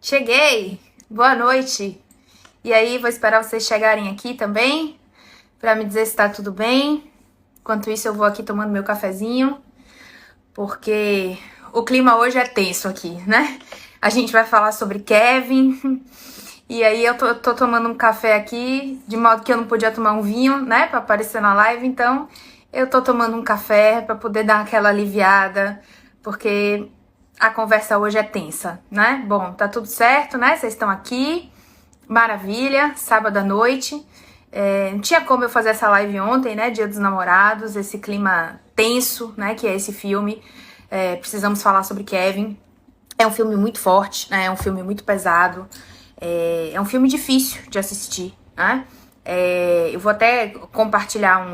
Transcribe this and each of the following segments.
Cheguei! Boa noite! E aí, vou esperar vocês chegarem aqui também, pra me dizer se tá tudo bem. Enquanto isso, eu vou aqui tomando meu cafezinho, porque o clima hoje é tenso aqui, né? A gente vai falar sobre Kevin, e aí eu tô tomando um café aqui, de modo que eu não podia tomar um vinho, né, pra aparecer na live, então eu tô tomando um café pra poder dar aquela aliviada, porque a conversa hoje é tensa, né? Bom, tá tudo certo, né? Vocês estão aqui, maravilha, sábado à noite. Não tinha como eu fazer essa live ontem, né? Dia dos Namorados, esse clima tenso, né? Que é esse filme. Precisamos falar sobre Kevin. É um filme muito forte, né? É um filme muito pesado. É um filme difícil de assistir, né? Eu vou até compartilhar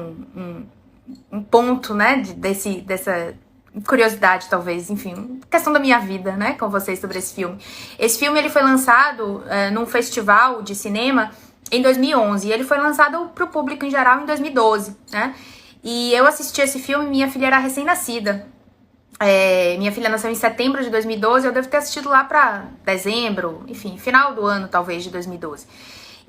um ponto, né? Dessa curiosidade, talvez, enfim, questão da minha vida, né, com vocês sobre esse filme. Esse filme, ele foi lançado num festival de cinema em 2011, e ele foi lançado pro público em geral em 2012, né, e eu assisti esse filme, minha filha era recém-nascida. Minha filha nasceu em setembro de 2012, eu devo ter assistido lá pra dezembro, enfim, final do ano, talvez, de 2012.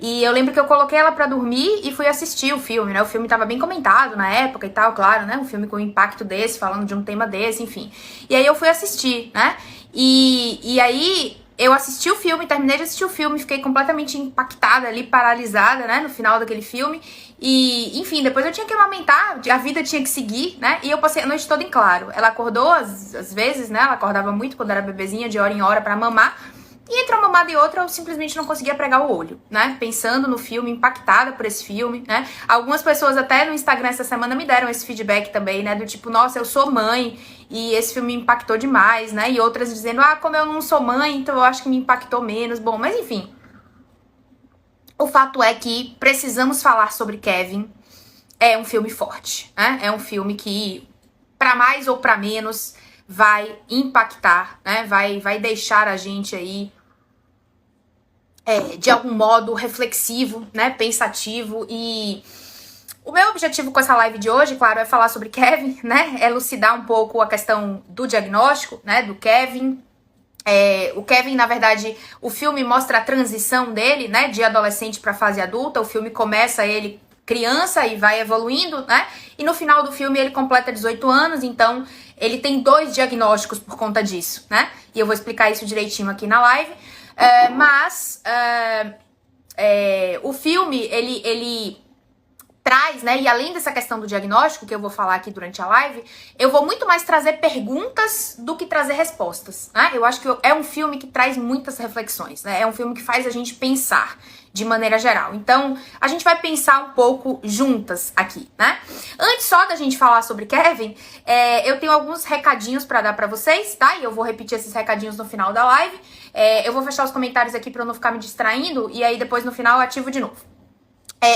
E eu lembro que eu coloquei ela pra dormir e fui assistir o filme, né? O filme tava bem comentado na época e tal, claro, né? Um filme com um impacto desse, falando de um tema desse, enfim. E aí eu fui assistir, né? E aí eu assisti o filme, terminei de assistir o filme, fiquei completamente impactada ali, paralisada, né? No final daquele filme. E, enfim, depois eu tinha que amamentar, a vida tinha que seguir, né? E eu passei a noite toda em claro. Ela acordou, às vezes, né? Ela acordava muito quando era bebezinha, de hora em hora pra mamar. E entre uma mamada e outra, eu simplesmente não conseguia pregar o olho, né? Pensando no filme, impactada por esse filme, né? Algumas pessoas até no Instagram essa semana me deram esse feedback também, né? Do tipo, nossa, eu sou mãe e esse filme me impactou demais, né? E outras dizendo, como eu não sou mãe, então eu acho que me impactou menos. Bom, mas enfim. O fato é que precisamos falar sobre Kevin. É um filme forte, né? É um filme que, pra mais ou pra menos, vai impactar, né? Vai deixar a gente aí de algum modo reflexivo, né, pensativo. E o meu objetivo com essa live de hoje, claro, é falar sobre Kevin, né, elucidar um pouco a questão do diagnóstico, né, do Kevin. O Kevin, na verdade, o filme mostra a transição dele, né, de adolescente para fase adulta. O filme começa ele criança e vai evoluindo, né, e no final do filme ele completa 18 anos, então ele tem 2 diagnósticos por conta disso, né, e eu vou explicar isso direitinho aqui na live. O filme, ele traz, né, e além dessa questão do diagnóstico, que eu vou falar aqui durante a live, eu vou muito mais trazer perguntas do que trazer respostas, né? Eu acho que é um filme que traz muitas reflexões, né? É um filme que faz a gente pensar de maneira geral. Então, a gente vai pensar um pouco juntas aqui, né? Antes só da gente falar sobre Kevin, eu tenho alguns recadinhos pra dar pra vocês, tá? E eu vou repetir esses recadinhos no final da live. Eu vou fechar os comentários aqui pra eu não ficar me distraindo, e aí depois no final eu ativo de novo.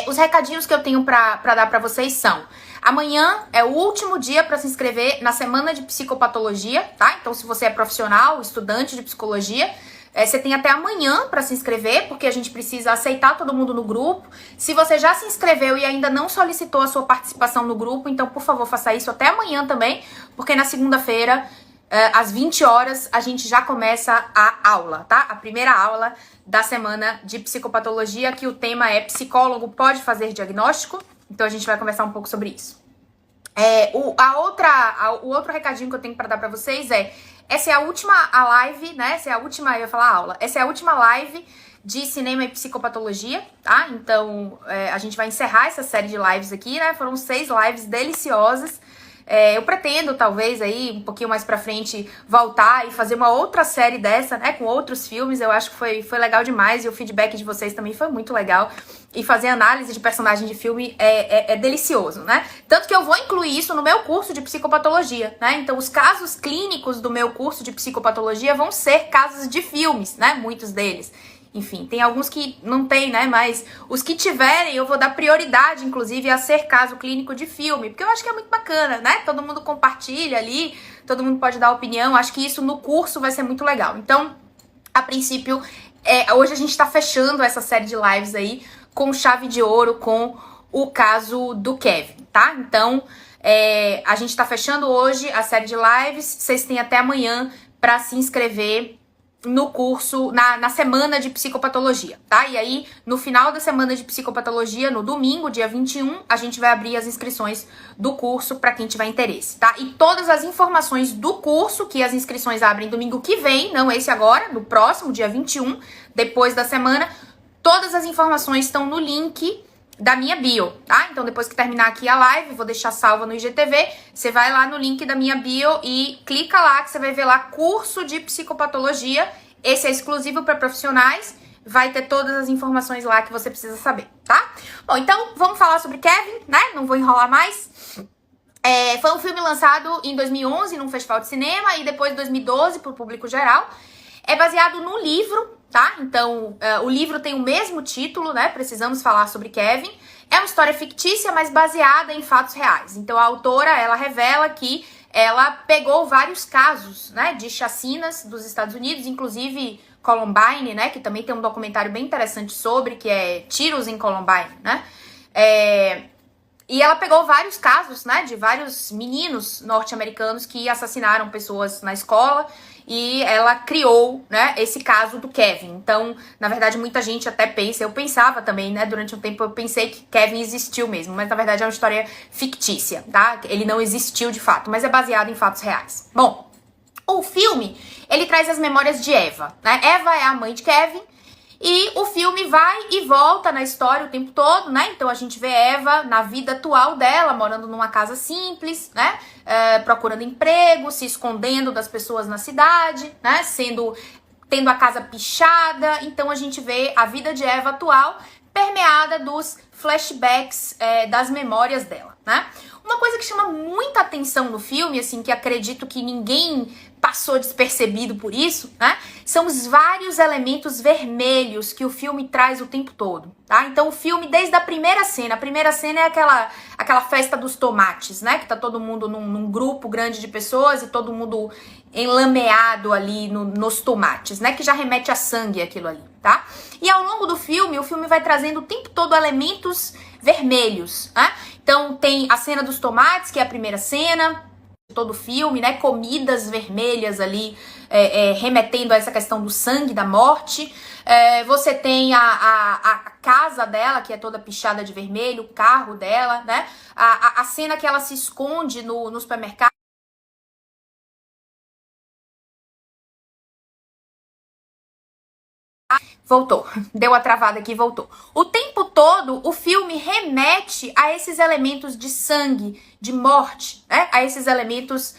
Os recadinhos que eu tenho pra dar pra vocês são: amanhã é o último dia pra se inscrever na semana de psicopatologia, tá? Então, se você é profissional, estudante de psicologia, você tem até amanhã pra se inscrever, porque a gente precisa aceitar todo mundo no grupo. Se você já se inscreveu e ainda não solicitou a sua participação no grupo, então, por favor, faça isso até amanhã também, porque na segunda-feira, às 20 horas, a gente já começa a aula, tá? A primeira aula da semana de psicopatologia, que o tema é psicólogo pode fazer diagnóstico. Então a gente vai conversar um pouco sobre isso. O outro recadinho que eu tenho para dar para vocês essa é a última live, né? Essa é a última, eu ia falar aula. Essa é a última live de cinema e psicopatologia, tá? Então a gente vai encerrar essa série de lives aqui, né? Foram 6 lives deliciosas. Eu pretendo, talvez, aí, um pouquinho mais pra frente, voltar e fazer uma outra série dessa, né, com outros filmes. Eu acho que foi legal demais e o feedback de vocês também foi muito legal. E fazer análise de personagem de filme é delicioso, né? Tanto que eu vou incluir isso no meu curso de psicopatologia, né? Então, os casos clínicos do meu curso de psicopatologia vão ser casos de filmes, né? Muitos deles. Enfim, tem alguns que não tem, né? Mas os que tiverem, eu vou dar prioridade, inclusive, a ser caso clínico de filme. Porque eu acho que é muito bacana, né? Todo mundo compartilha ali, todo mundo pode dar opinião. Acho que isso no curso vai ser muito legal. Então, a princípio, hoje a gente tá fechando essa série de lives aí com chave de ouro, com o caso do Kevin, tá? Então, a gente tá fechando hoje a série de lives. Vocês têm até amanhã pra se inscrever no curso, na semana de psicopatologia, tá? E aí, no final da semana de psicopatologia, no domingo, dia 21, a gente vai abrir as inscrições do curso para quem tiver interesse, tá? E todas as informações do curso, que as inscrições abrem domingo que vem, não esse agora, no próximo, dia 21, depois da semana, todas as informações estão no link da minha bio, tá? Então, depois que terminar aqui a live, vou deixar salva no IGTV, você vai lá no link da minha bio e clica lá, que você vai ver lá curso de psicopatologia. Esse é exclusivo para profissionais, vai ter todas as informações lá que você precisa saber, tá? Bom, então, vamos falar sobre Kevin, né? Não vou enrolar mais. Foi um filme lançado em 2011 num festival de cinema e depois em 2012 para o público geral. É baseado num livro, tá? Então, o livro tem o mesmo título, né? Precisamos falar sobre Kevin. É uma história fictícia, mas baseada em fatos reais. Então, a autora, ela revela que ela pegou vários casos, né? De chacinas dos Estados Unidos, inclusive Columbine, né? Que também tem um documentário bem interessante sobre, que é Tiros em Columbine, né? E ela pegou vários casos, né? De vários meninos norte-americanos que assassinaram pessoas na escola. E ela criou, né, esse caso do Kevin. Então, na verdade, muita gente até pensa, eu pensava também, né, durante um tempo eu pensei que Kevin existiu mesmo, mas na verdade é uma história fictícia, tá? Ele não existiu de fato, mas é baseado em fatos reais. Bom, o filme, ele traz as memórias de Eva, né? Eva é a mãe de Kevin, e o filme vai e volta na história o tempo todo, né? Então a gente vê Eva na vida atual dela, morando numa casa simples, né? Procurando emprego, se escondendo das pessoas na cidade, né? Tendo a casa pichada. Então a gente vê a vida de Eva atual permeada dos flashbacks das memórias dela, né? Uma coisa que chama muita atenção no filme, assim, que acredito que ninguém passou despercebido por isso, né? São os vários elementos vermelhos que o filme traz o tempo todo, tá? Então o filme, desde a primeira cena é aquela festa dos tomates, né? Que tá todo mundo num grupo grande de pessoas e todo mundo enlameado ali nos tomates, né? Que já remete a sangue aquilo ali, tá? E ao longo do filme, o filme vai trazendo o tempo todo elementos vermelhos, né? Então tem a cena dos tomates, que é a primeira cena de todo o filme, né? Comidas vermelhas ali, remetendo a essa questão do sangue, da morte. Você tem a casa dela, que é toda pichada de vermelho, o carro dela, né? A cena que ela se esconde no supermercado. Voltou, deu a travada aqui e voltou. O tempo todo, o filme remete a esses elementos de sangue, de morte, né? A esses elementos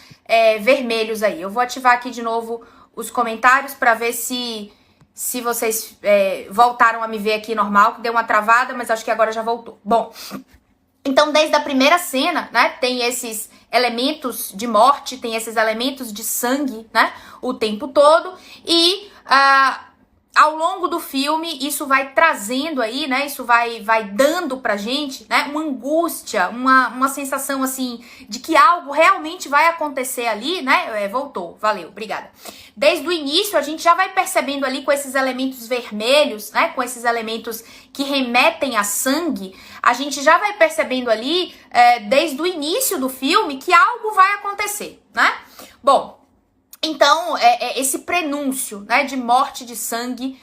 vermelhos aí. Eu vou ativar aqui de novo os comentários para ver se vocês voltaram a me ver aqui normal, que deu uma travada, mas acho que agora já voltou. Bom, então desde a primeira cena, né, tem esses elementos de morte, tem esses elementos de sangue, né, o tempo todo, e ao longo do filme, isso vai trazendo aí, né? Isso vai dando pra gente, né? Uma angústia, uma sensação, assim, de que algo realmente vai acontecer ali, né? Voltou, valeu, obrigada. Desde o início, a gente já vai percebendo ali com esses elementos vermelhos, né? Com esses elementos que remetem a sangue, a gente já vai percebendo ali, desde o início do filme, que algo vai acontecer, né? Bom, então, esse prenúncio, né, de morte de sangue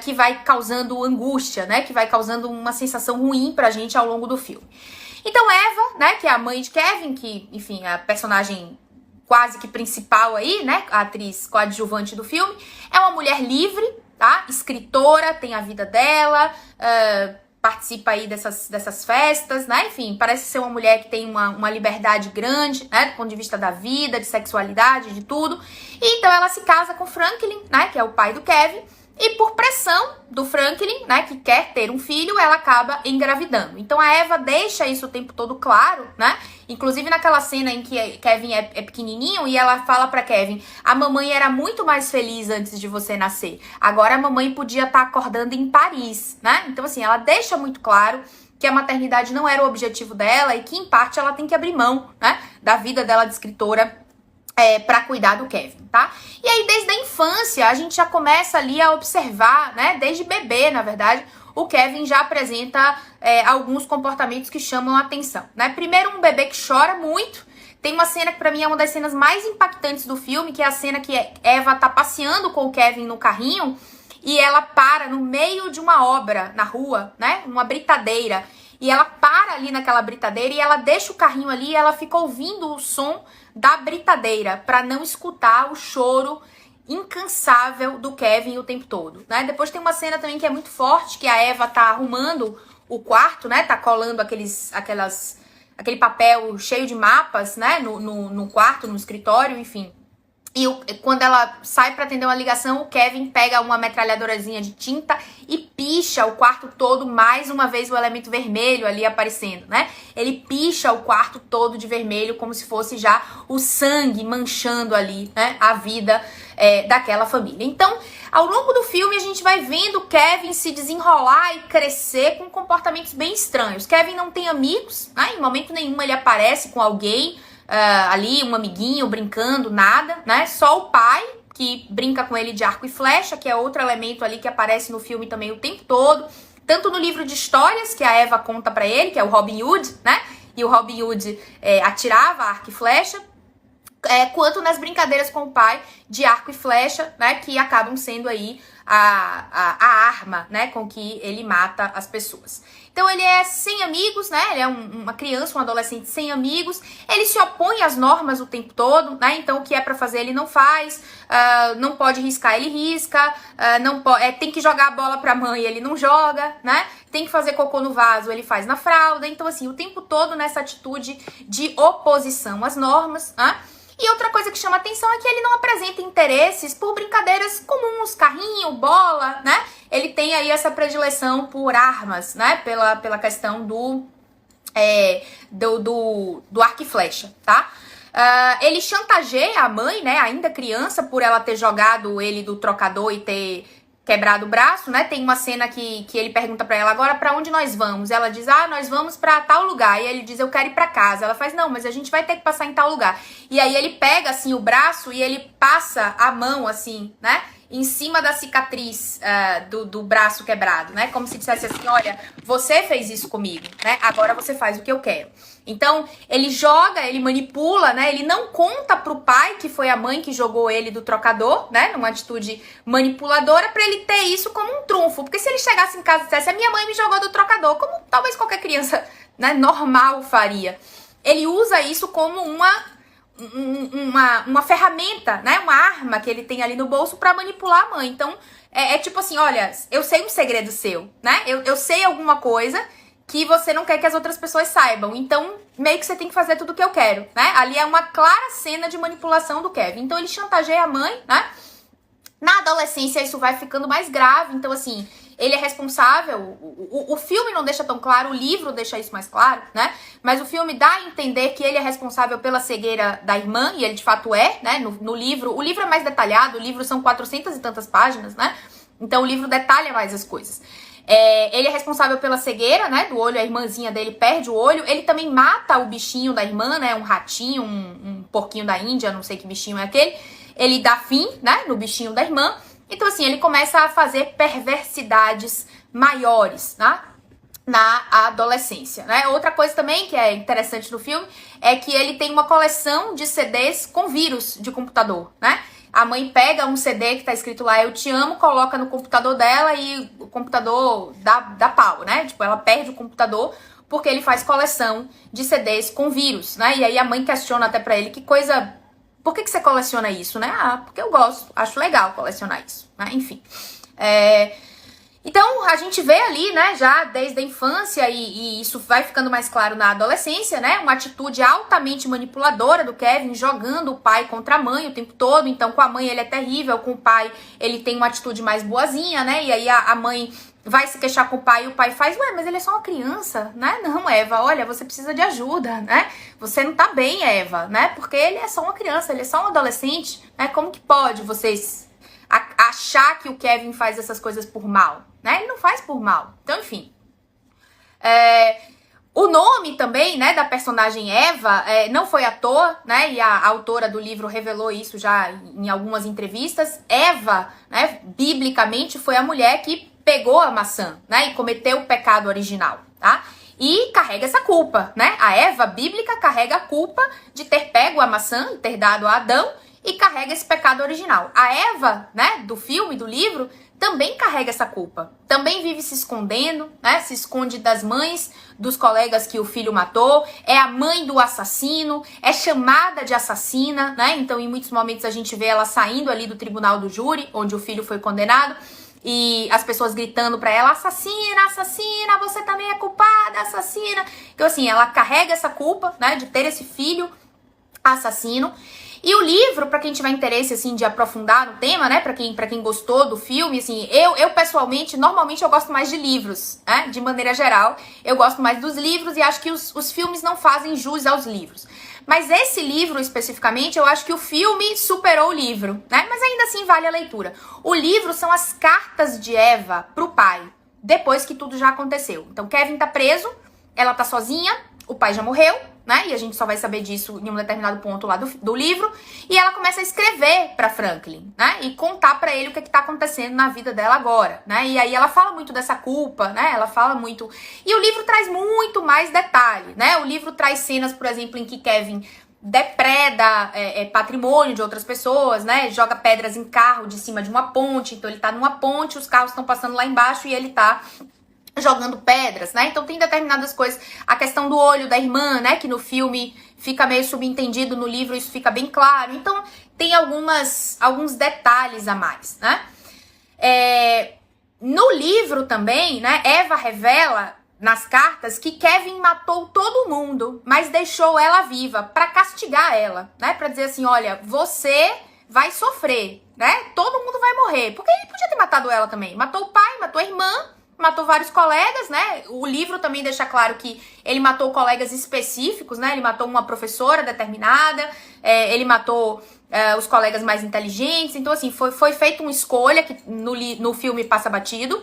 que vai causando angústia, né, que vai causando uma sensação ruim pra gente ao longo do filme. Então, Eva, né, que é a mãe de Kevin, que, enfim, é a personagem quase que principal aí, né, a atriz coadjuvante do filme, é uma mulher livre, tá, escritora, tem a vida dela, participa aí dessas festas, né? Enfim, parece ser uma mulher que tem uma liberdade grande, né? Do ponto de vista da vida, de sexualidade, de tudo. E então ela se casa com Franklin, né? Que é o pai do Kevin. E por pressão do Franklin, né? Que quer ter um filho, ela acaba engravidando. Então a Eva deixa isso o tempo todo claro, né? Inclusive naquela cena em que Kevin é pequenininho e ela fala pra Kevin: a mamãe era muito mais feliz antes de você nascer. Agora a mamãe podia estar acordando em Paris, né? Então assim, ela deixa muito claro que a maternidade não era o objetivo dela e que em parte ela tem que abrir mão, né? Da vida dela de escritora para cuidar do Kevin, tá? E aí, desde a infância, a gente já começa ali a observar, né? Desde bebê, na verdade, o Kevin já apresenta alguns comportamentos que chamam a atenção, né? Primeiro, um bebê que chora muito, Tem uma cena que pra mim é uma das cenas mais impactantes do filme, que é a cena que Eva tá passeando com o Kevin no carrinho e ela para no meio de uma obra na rua, né? Uma britadeira. E ela para ali naquela britadeira e ela deixa o carrinho ali e ela fica ouvindo o som da britadeira pra não escutar o choro incansável do Kevin o tempo todo, né? Depois tem uma cena também que é muito forte, que a Eva tá arrumando o quarto, né? Tá colando aquele papel cheio de mapas, né? No quarto, no escritório, enfim. E quando ela sai pra atender uma ligação, o Kevin pega uma metralhadorazinha de tinta e picha o quarto todo, mais uma vez o elemento vermelho ali aparecendo, né? Ele picha o quarto todo de vermelho, como se fosse já o sangue manchando ali, né? A vida daquela família. Então, ao longo do filme, a gente vai vendo Kevin se desenrolar e crescer com comportamentos bem estranhos. Kevin não tem amigos, né? Em momento nenhum ele aparece com alguém, ali, um amiguinho brincando, nada, né? Só o pai, que brinca com ele de arco e flecha, que é outro elemento ali que aparece no filme também o tempo todo. Tanto no livro de histórias, que a Eva conta pra ele, que é o Robin Hood, né? E o Robin Hood atirava arco e flecha. Quanto nas brincadeiras com o pai de arco e flecha, né? Que acabam sendo aí a arma, né? Com que ele mata as pessoas. Então ele é sem amigos, né? Ele é uma criança, um adolescente sem amigos. Ele se opõe às normas o tempo todo, né? Então o que é pra fazer ele não faz. Não pode riscar, ele risca. Tem que jogar a bola pra mãe, ele não joga, né? Tem que fazer cocô no vaso, ele faz na fralda. Então assim, o tempo todo nessa atitude de oposição às normas, né? E outra coisa que chama atenção é que ele não apresenta interesses por brincadeiras comuns, carrinho, bola, né? Ele tem aí essa predileção por armas, né? Pela questão do arco e flecha, tá? Ele chantageia a mãe, né? Ainda criança, por ela ter jogado ele do trocador e ter quebrado o braço, né? Tem uma cena que ele pergunta pra ela, agora pra onde nós vamos? Ela diz, nós vamos pra tal lugar. E ele diz, eu quero ir pra casa. Ela faz, não, mas a gente vai ter que passar em tal lugar. E aí ele pega, assim, o braço e ele passa a mão, assim, né? Em cima da cicatriz do braço quebrado, né? Como se dissesse assim, olha, você fez isso comigo, né? Agora você faz o que eu quero. Então, ele joga, ele manipula, né? Ele não conta pro pai que foi a mãe que jogou ele do trocador, né? Numa atitude manipuladora, pra ele ter isso como um trunfo. Porque se ele chegasse em casa e dissesse, a minha mãe me jogou do trocador, como talvez qualquer criança, né, normal faria. Ele usa isso como uma ferramenta, né? Uma arma que ele tem ali no bolso pra manipular a mãe. Então, tipo assim, olha, eu sei um segredo seu, né? Eu sei alguma coisa que você não quer que as outras pessoas saibam. Então, meio que você tem que fazer tudo o que eu quero, né? Ali é uma clara cena de manipulação do Kevin. Então, ele chantageia a mãe, né? Na adolescência, isso vai ficando mais grave. Então, assim, ele é responsável. O filme não deixa tão claro, o livro deixa isso mais claro, né? Mas o filme dá a entender que ele é responsável pela cegueira da irmã, e ele de fato é, né? No livro, o livro é mais detalhado, o livro são 400 e tantas páginas, né? Então, o livro detalha mais as coisas. Ele é responsável pela cegueira, né, do olho, a irmãzinha dele perde o olho. Ele também mata o bichinho da irmã, né, um ratinho, um porquinho da Índia, não sei que bichinho é aquele. Ele dá fim, né, no bichinho da irmã. Então, assim, ele começa a fazer perversidades maiores, né, na adolescência, né. Outra coisa também que é interessante no filme é que ele tem uma coleção de CDs com vírus de computador, né. A mãe pega um CD que tá escrito lá, eu te amo, coloca no computador dela e o computador dá pau, né? Tipo, ela perde o computador porque ele faz coleção de CDs com vírus, né? E aí a mãe questiona até pra ele, que coisa... Por que você coleciona isso, né? Porque eu gosto, acho legal colecionar isso, né? Enfim. Então, a gente vê ali, né, já desde a infância, e isso vai ficando mais claro na adolescência, né, uma atitude altamente manipuladora do Kevin, jogando o pai contra a mãe o tempo todo. Então, com a mãe ele é terrível, com o pai ele tem uma atitude mais boazinha, né, e aí a mãe vai se queixar com o pai e o pai faz, ué, mas ele é só uma criança, né, não, Eva, olha, você precisa de ajuda, né, você não tá bem, Eva, né, porque ele é só uma criança, ele é só um adolescente, né, como que pode vocês achar que o Kevin faz essas coisas por mal, né? Ele não faz por mal. Então, enfim. O nome também, né, da personagem Eva não foi à toa, né? E a autora do livro revelou isso já em algumas entrevistas. Eva, né, biblicamente, foi a mulher que pegou a maçã, né? E cometeu o pecado original, tá? e carrega essa culpa, né? A Eva bíblica carrega a culpa de ter pego a maçã e ter dado a Adão e carrega esse pecado original. A Eva, né, do filme, do livro, também carrega essa culpa. Também vive se escondendo, né? Se esconde das mães dos colegas que o filho matou, é a mãe do assassino, é chamada de assassina, né? Então, em muitos momentos a gente vê ela saindo ali do tribunal do júri, onde o filho foi condenado, e as pessoas gritando pra ela, assassina, assassina, você também é culpada, assassina. Então, assim, ela carrega essa culpa, né, de ter esse filho assassino. E o livro, pra quem tiver interesse, assim, de aprofundar no tema, né, pra quem gostou do filme, assim, eu pessoalmente, normalmente eu gosto mais de livros, né, de maneira geral, eu gosto mais dos livros e acho que os filmes não fazem jus aos livros. Mas esse livro, especificamente, eu acho que o filme superou o livro, né, mas ainda assim vale a leitura. O livro são as cartas de Eva pro pai, depois que tudo já aconteceu. Então, Kevin tá preso, ela tá sozinha, o pai já morreu, né? E a gente só vai saber disso em um determinado ponto lá do livro. E ela começa a escrever pra Franklin, né? E contar pra ele o que tá acontecendo na vida dela agora, né? E aí ela fala muito dessa culpa, né? Ela fala muito... E o livro traz muito mais detalhe, né? O livro traz cenas, por exemplo, em que Kevin depreda patrimônio de outras pessoas, né? Joga pedras em carro de cima de uma ponte. Então ele tá numa ponte, os carros estão passando lá embaixo e ele tá jogando pedras, né? Então tem determinadas coisas, a questão do olho da irmã, né, que no filme fica meio subentendido, no livro isso fica bem claro. Então tem alguns detalhes a mais, né? No livro também, né, Eva revela nas cartas que Kevin matou todo mundo, mas deixou ela viva pra castigar ela, né? Pra dizer assim, olha, você vai sofrer, né? Todo mundo vai morrer, porque ele podia ter matado ela também. Matou o pai, matou a irmã, matou vários colegas, né? O livro também deixa claro que ele matou colegas específicos, né? Ele matou uma professora determinada, ele matou os colegas mais inteligentes. Então, assim, foi feita uma escolha que no filme passa batido.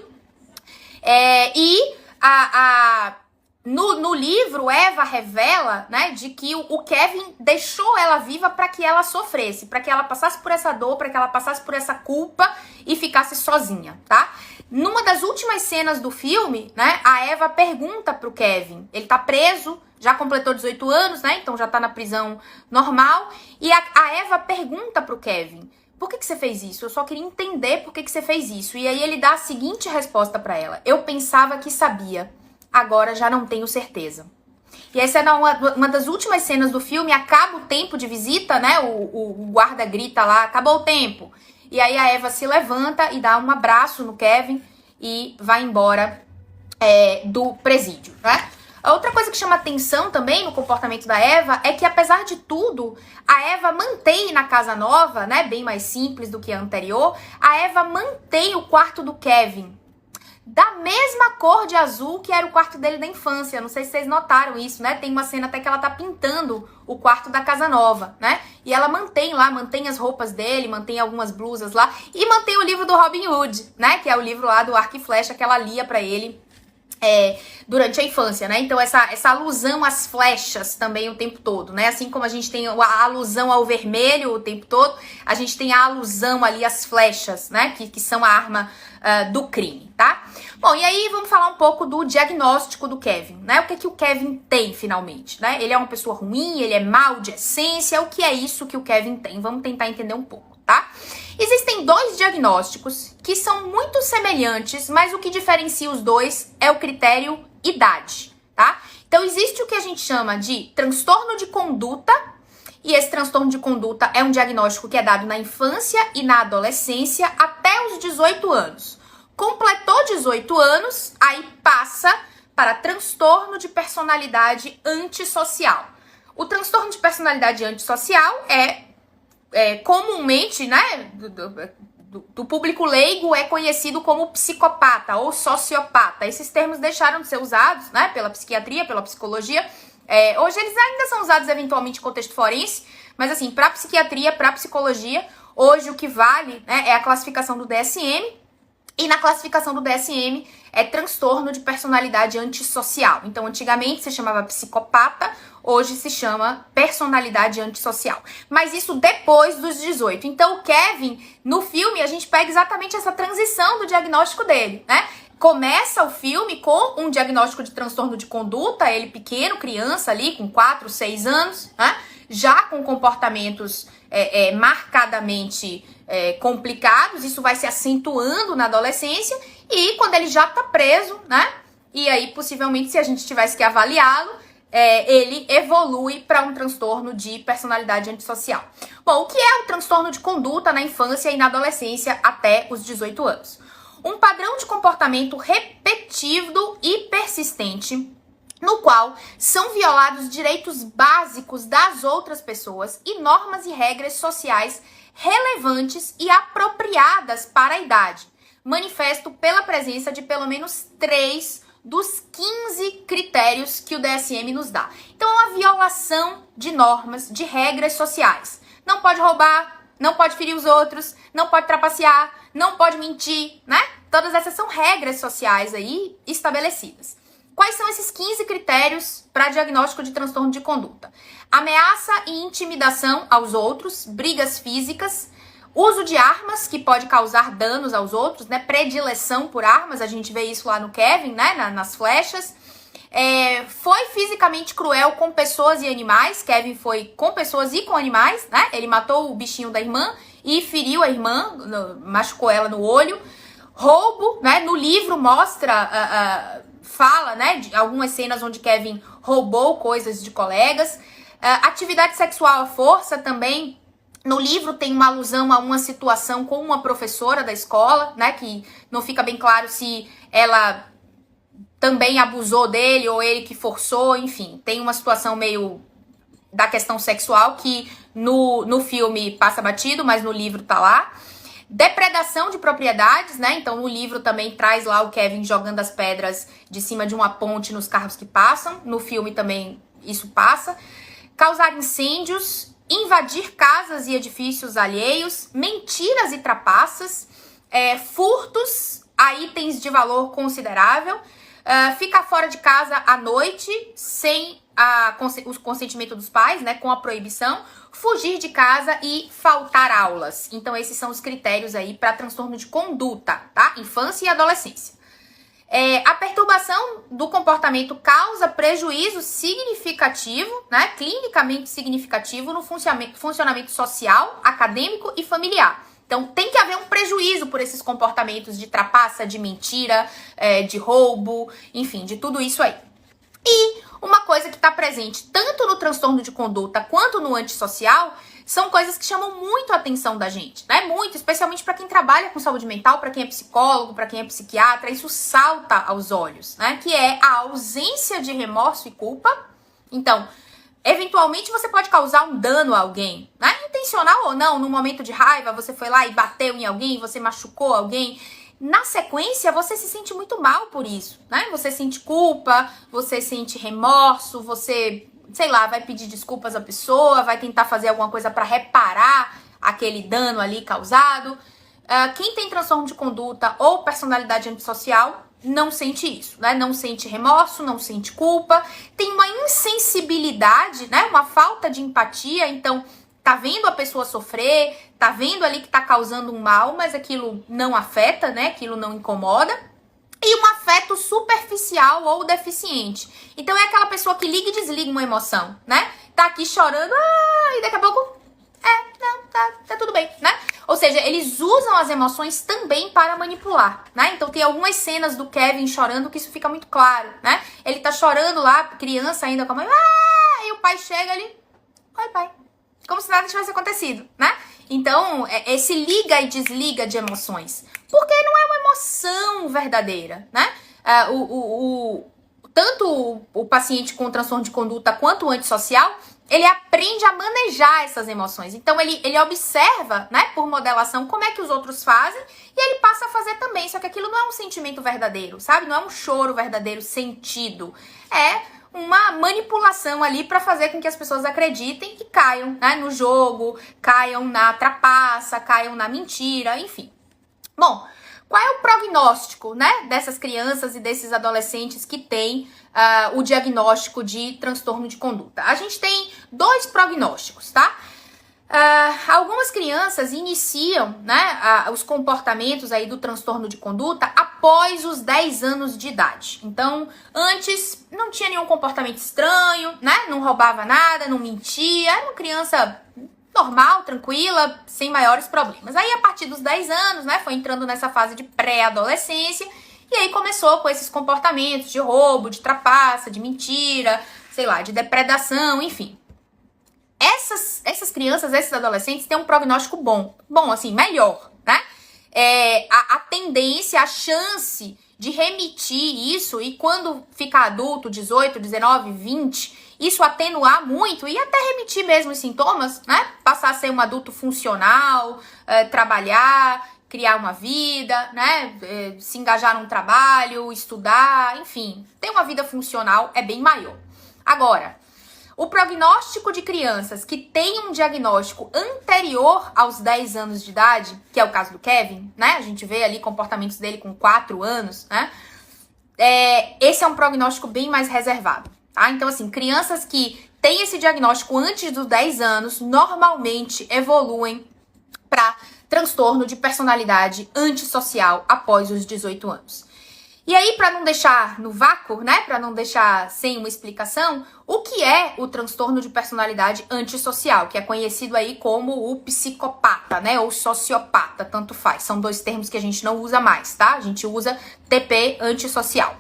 No livro, Eva revela, né, de que o Kevin deixou ela viva para que ela sofresse, para que ela passasse por essa dor, para que ela passasse por essa culpa e ficasse sozinha, tá? Numa das últimas cenas do filme, né, a Eva pergunta pro Kevin, ele tá preso, já completou 18 anos, né, então já tá na prisão normal, e a Eva pergunta pro Kevin, por que você fez isso? Eu só queria entender por que você fez isso. E aí ele dá a seguinte resposta pra ela, eu pensava que sabia, agora já não tenho certeza. E essa é uma das últimas cenas do filme, acaba o tempo de visita, né, o guarda grita lá, acabou o tempo. E aí a Eva se levanta e dá um abraço no Kevin e vai embora do presídio, né? A outra coisa que chama atenção também no comportamento da Eva é que, apesar de tudo, a Eva mantém na casa nova, né, bem mais simples do que a anterior, a Eva mantém o quarto do Kevin da mesma cor de azul que era o quarto dele da infância. Não sei se vocês notaram isso, né? Tem uma cena até que ela tá pintando o quarto da casa nova, né? E ela mantém lá, mantém as roupas dele, mantém algumas blusas lá e mantém o livro do Robin Hood, né? Que é o livro lá do Arco e Flecha que ela lia pra ele durante a infância, né? Então essa alusão às flechas também o tempo todo, né? Assim como a gente tem a alusão ao vermelho o tempo todo, a gente tem a alusão ali às flechas, né? Que são a arma do crime, tá? Bom, e aí vamos falar um pouco do diagnóstico do Kevin, né? O que o Kevin tem finalmente, né? Ele é uma pessoa ruim, ele é mau de essência, o que é isso que o Kevin tem? Vamos tentar entender um pouco, tá? Existem dois diagnósticos que são muito semelhantes, mas o que diferencia os dois é o critério idade, tá? Então existe o que a gente chama de transtorno de conduta, e esse transtorno de conduta é um diagnóstico que é dado na infância e na adolescência até os 18 anos. Completou 18 anos, aí passa para transtorno de personalidade antissocial. O transtorno de personalidade antissocial comumente, né, do público leigo é conhecido como psicopata ou sociopata. Esses termos deixaram de ser usados, né, pela psiquiatria, pela psicologia. Hoje eles ainda são usados eventualmente em contexto forense, mas assim, para psiquiatria, para psicologia, hoje o que vale, né, é a classificação do DSM, e na classificação do DSM é transtorno de personalidade antissocial. Então, antigamente se chamava psicopata, hoje se chama personalidade antissocial. Mas isso depois dos 18. Então, o Kevin, no filme, a gente pega exatamente essa transição do diagnóstico dele, né? Começa o filme com um diagnóstico de transtorno de conduta, ele pequeno, criança ali, com 4, 6 anos, né? Já com comportamentos marcadamente complicados, isso vai se acentuando na adolescência, e quando ele já tá preso, né? E aí, possivelmente, se a gente tivesse que avaliá-lo, ele evolui para um transtorno de personalidade antissocial. Bom, o que é o transtorno de conduta na infância e na adolescência até os 18 anos? Um padrão de comportamento repetido e persistente, no qual são violados direitos básicos das outras pessoas e normas e regras sociais relevantes e apropriadas para a idade, manifesto pela presença de pelo menos 3 dos 15 critérios que o DSM nos dá. Então, é uma violação de normas, de regras sociais. Não pode roubar, não pode ferir os outros, não pode trapacear, não pode mentir, né? Todas essas são regras sociais aí estabelecidas. Quais são esses 15 critérios para diagnóstico de transtorno de conduta? Ameaça e intimidação aos outros, brigas físicas, uso de armas que pode causar danos aos outros, né? Predileção por armas, a gente vê isso lá no Kevin, né? Nas flechas. Foi fisicamente cruel com pessoas e animais. Kevin foi com pessoas e com animais, né? Ele matou o bichinho da irmã e feriu a irmã, machucou ela no olho. Roubo, né? No livro mostra, fala, né? De algumas cenas onde Kevin roubou coisas de colegas. Atividade sexual à força também. No livro tem uma alusão a uma situação com uma professora da escola, né? Que não fica bem claro se ela também abusou dele ou ele que forçou, enfim. Tem uma situação meio da questão sexual que no filme passa batido, mas no livro tá lá. Depredação de propriedades, né? Então no livro também traz lá o Kevin jogando as pedras de cima de uma ponte nos carros que passam. No filme também isso passa. Causar incêndios, invadir casas e edifícios alheios, mentiras e trapaças, furtos a itens de valor considerável, ficar fora de casa à noite sem o consentimento dos pais, né, com a proibição, fugir de casa e faltar aulas. Então esses são os critérios aí para transtorno de conduta, tá? Infância e adolescência. A perturbação do comportamento causa prejuízo significativo, né, clinicamente significativo no funcionamento social, acadêmico e familiar. Então tem que haver um prejuízo por esses comportamentos de trapaça, de mentira, de roubo, enfim, de tudo isso aí. E uma coisa que está presente tanto no transtorno de conduta quanto no antissocial são coisas que chamam muito a atenção da gente, né? Muito, especialmente para quem trabalha com saúde mental, para quem é psicólogo, para quem é psiquiatra, isso salta aos olhos, né? Que é a ausência de remorso e culpa. Então, eventualmente você pode causar um dano a alguém, né? Intencional ou não, no momento de raiva, você foi lá e bateu em alguém, você machucou alguém. Na sequência, você se sente muito mal por isso, né? Você sente culpa, você sente remorso, você, sei lá, vai pedir desculpas à pessoa, vai tentar fazer alguma coisa para reparar aquele dano ali causado. Quem tem transtorno de conduta ou personalidade antissocial não sente isso, né? Não sente remorso, não sente culpa, tem uma insensibilidade, né? Uma falta de empatia, então tá vendo a pessoa sofrer, tá vendo ali que tá causando um mal, mas aquilo não afeta, né? Aquilo não incomoda. E um afeto superficial ou deficiente. Então é aquela pessoa que liga e desliga uma emoção, né? Tá aqui chorando, e daqui a pouco, tá tudo bem, né? Ou seja, eles usam as emoções também para manipular, né? Então tem algumas cenas do Kevin chorando que isso fica muito claro, né? Ele tá chorando lá, criança ainda com a mãe, e o pai chega ali, oi pai. Como se nada tivesse acontecido, né? Então, esse liga e desliga de emoções. Porque não é uma emoção verdadeira, né? Tanto o paciente com transtorno de conduta quanto o antissocial, ele aprende a manejar essas emoções. Então, ele observa, né, por modelação, como é que os outros fazem e ele passa a fazer também. Só que aquilo não é um sentimento verdadeiro, sabe? Não é um choro verdadeiro sentido. É uma manipulação ali para fazer com que as pessoas acreditem e caiam, né, no jogo, caiam na trapaça, caiam na mentira, enfim. Bom, qual é o prognóstico, né, dessas crianças e desses adolescentes que têm o diagnóstico de transtorno de conduta? A gente tem 2 prognósticos, tá? Algumas crianças iniciam, né, os comportamentos aí do transtorno de conduta após após os 10 anos de idade. Então, antes não tinha nenhum comportamento estranho, né? Não roubava nada, não mentia, era uma criança normal, tranquila, sem maiores problemas. Aí, a partir dos 10 anos, né, foi entrando nessa fase de pré-adolescência, e aí começou com esses comportamentos de roubo, de trapaça, de mentira, sei lá, de depredação, enfim. Essas crianças, esses adolescentes têm um prognóstico bom, assim, melhor, né? A tendência, a chance de remitir isso e quando ficar adulto, 18, 19, 20, isso atenuar muito e até remitir mesmo os sintomas, né? Passar a ser um adulto funcional, trabalhar, criar uma vida, né? Se engajar num trabalho, estudar, enfim, ter uma vida funcional é bem maior. Agora, o prognóstico de crianças que têm um diagnóstico anterior aos 10 anos de idade, que é o caso do Kevin, né? A gente vê ali comportamentos dele com 4 anos, né? Esse é um prognóstico bem mais reservado, tá? Então, assim, crianças que têm esse diagnóstico antes dos 10 anos, normalmente evoluem para transtorno de personalidade antissocial após os 18 anos. E aí, para não deixar no vácuo, né, para não deixar sem uma explicação, o que é o transtorno de personalidade antissocial, que é conhecido aí como o psicopata, né, ou sociopata, tanto faz. São dois termos que a gente não usa mais, tá? A gente usa TP antissocial.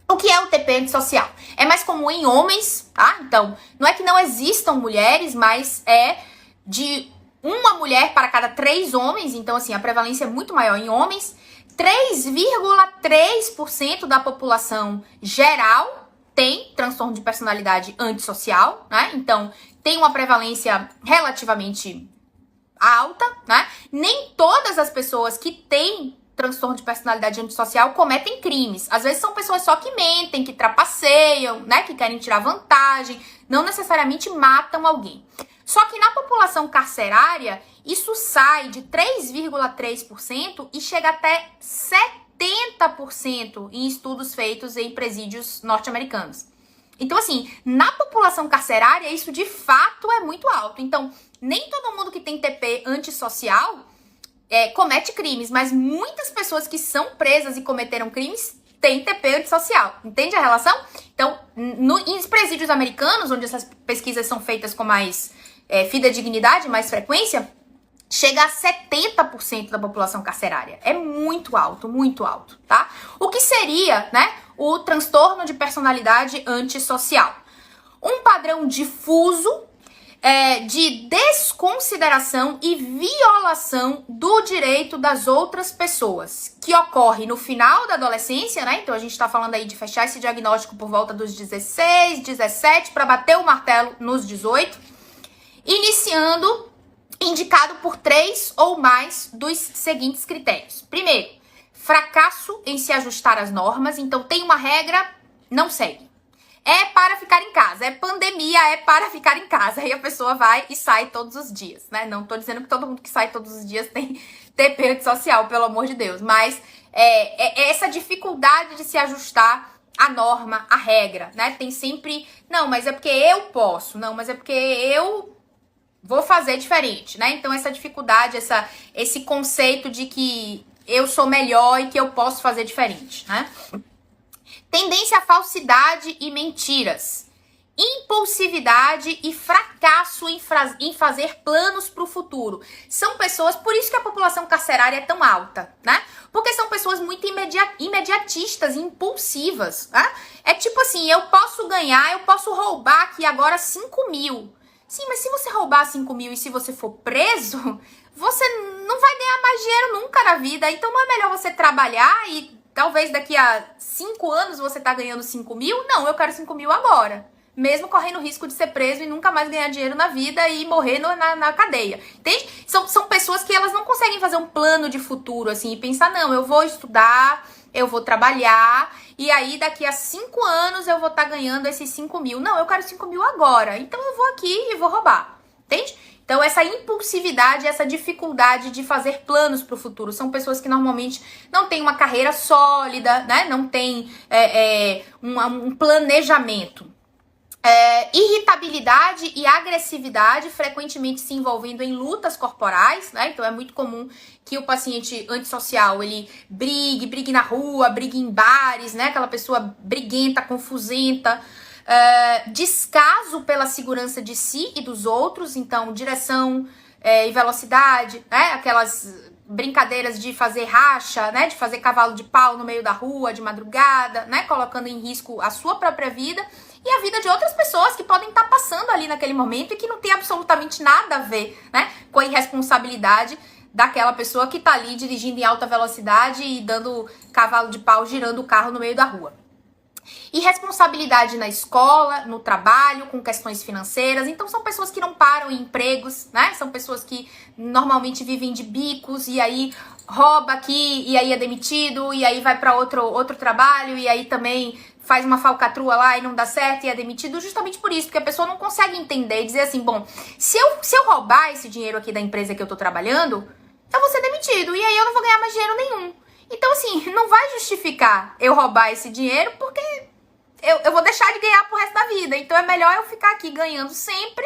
O que é o TP antissocial? É mais comum em homens, tá? Então, não é que não existam mulheres, mas é de uma mulher para cada 3 homens, então assim, a prevalência é muito maior em homens. 3,3% da população geral tem transtorno de personalidade antissocial, né? Então, tem uma prevalência relativamente alta, né? Nem todas as pessoas que têm transtorno de personalidade antissocial cometem crimes. Às vezes são pessoas só que mentem, que trapaceiam, né? Que querem tirar vantagem, não necessariamente matam alguém. Só que na população carcerária, isso sai de 3,3% e chega até 70% em estudos feitos em presídios norte-americanos. Então, assim, na população carcerária, isso de fato é muito alto. Então, nem todo mundo que tem TP antissocial comete crimes, mas muitas pessoas que são presas e cometeram crimes têm TP antissocial. Entende a relação? Então, em presídios americanos, onde essas pesquisas são feitas com mais fidedignidade, mais frequência, chega a 70% da população carcerária. É muito alto, tá? O que seria, né, o transtorno de personalidade antissocial? Um padrão difuso de desconsideração e violação do direito das outras pessoas, que ocorre no final da adolescência, né? Então a gente tá falando aí de fechar esse diagnóstico por volta dos 16, 17, para bater o martelo nos 18, indicado por 3 ou mais dos seguintes critérios. Primeiro, fracasso em se ajustar às normas. Então, tem uma regra, não segue. É para ficar em casa. É pandemia, é para ficar em casa. Aí a pessoa vai e sai todos os dias, né? Não tô dizendo que todo mundo que sai todos os dias tem TP antissocial, pelo amor de Deus. Mas essa dificuldade de se ajustar à norma, à regra, né? Tem sempre, não, mas é porque eu posso. Não, mas é porque eu vou fazer diferente, né? Então, essa dificuldade, esse conceito de que eu sou melhor e que eu posso fazer diferente, né? Tendência à falsidade e mentiras. Impulsividade e fracasso em fazer planos para o futuro. São pessoas, por isso que a população carcerária é tão alta, né? Porque são pessoas muito imediatistas e impulsivas, né? É tipo assim, eu posso ganhar, eu posso roubar aqui agora 5 mil. Sim, mas se você roubar 5 mil e se você for preso, você não vai ganhar mais dinheiro nunca na vida. Então não é melhor você trabalhar e talvez daqui a 5 anos você tá ganhando 5 mil? Não, eu quero 5 mil agora. Mesmo correndo o risco de ser preso e nunca mais ganhar dinheiro na vida e morrer na cadeia. Entende? São pessoas que elas não conseguem fazer um plano de futuro assim e pensar, não, eu vou estudar, eu vou trabalhar e aí daqui a 5 anos eu vou estar ganhando esses 5 mil. Não, eu quero 5 mil agora, então eu vou aqui e vou roubar, entende? Então essa impulsividade, essa dificuldade de fazer planos para o futuro, são pessoas que normalmente não têm uma carreira sólida, né? Não tem um planejamento. Irritabilidade e agressividade, frequentemente se envolvendo em lutas corporais, né? Então é muito comum que o paciente antissocial, ele brigue na rua, brigue em bares, né? Aquela pessoa briguenta, confusenta. Descaso pela segurança de si e dos outros, então direção e velocidade, né? Aquelas brincadeiras de fazer racha, né? De fazer cavalo de pau no meio da rua, de madrugada, né? Colocando em risco a sua própria vida e a vida de outras pessoas que podem estar passando ali naquele momento e que não tem absolutamente nada a ver, né? Com a irresponsabilidade daquela pessoa que tá ali dirigindo em alta velocidade e dando cavalo de pau, girando o carro no meio da rua. Irresponsabilidade na escola, no trabalho, com questões financeiras. Então são pessoas que não param em empregos, né? São pessoas que normalmente vivem de bicos e aí rouba aqui e aí é demitido e aí vai para outro trabalho e aí também faz uma falcatrua lá e não dá certo e é demitido justamente por isso, porque a pessoa não consegue entender e dizer assim, bom, se eu roubar esse dinheiro aqui da empresa que eu tô trabalhando, eu vou ser demitido e aí eu não vou ganhar mais dinheiro nenhum. Então assim, não vai justificar eu roubar esse dinheiro porque eu vou deixar de ganhar pro resto da vida. Então é melhor eu ficar aqui ganhando sempre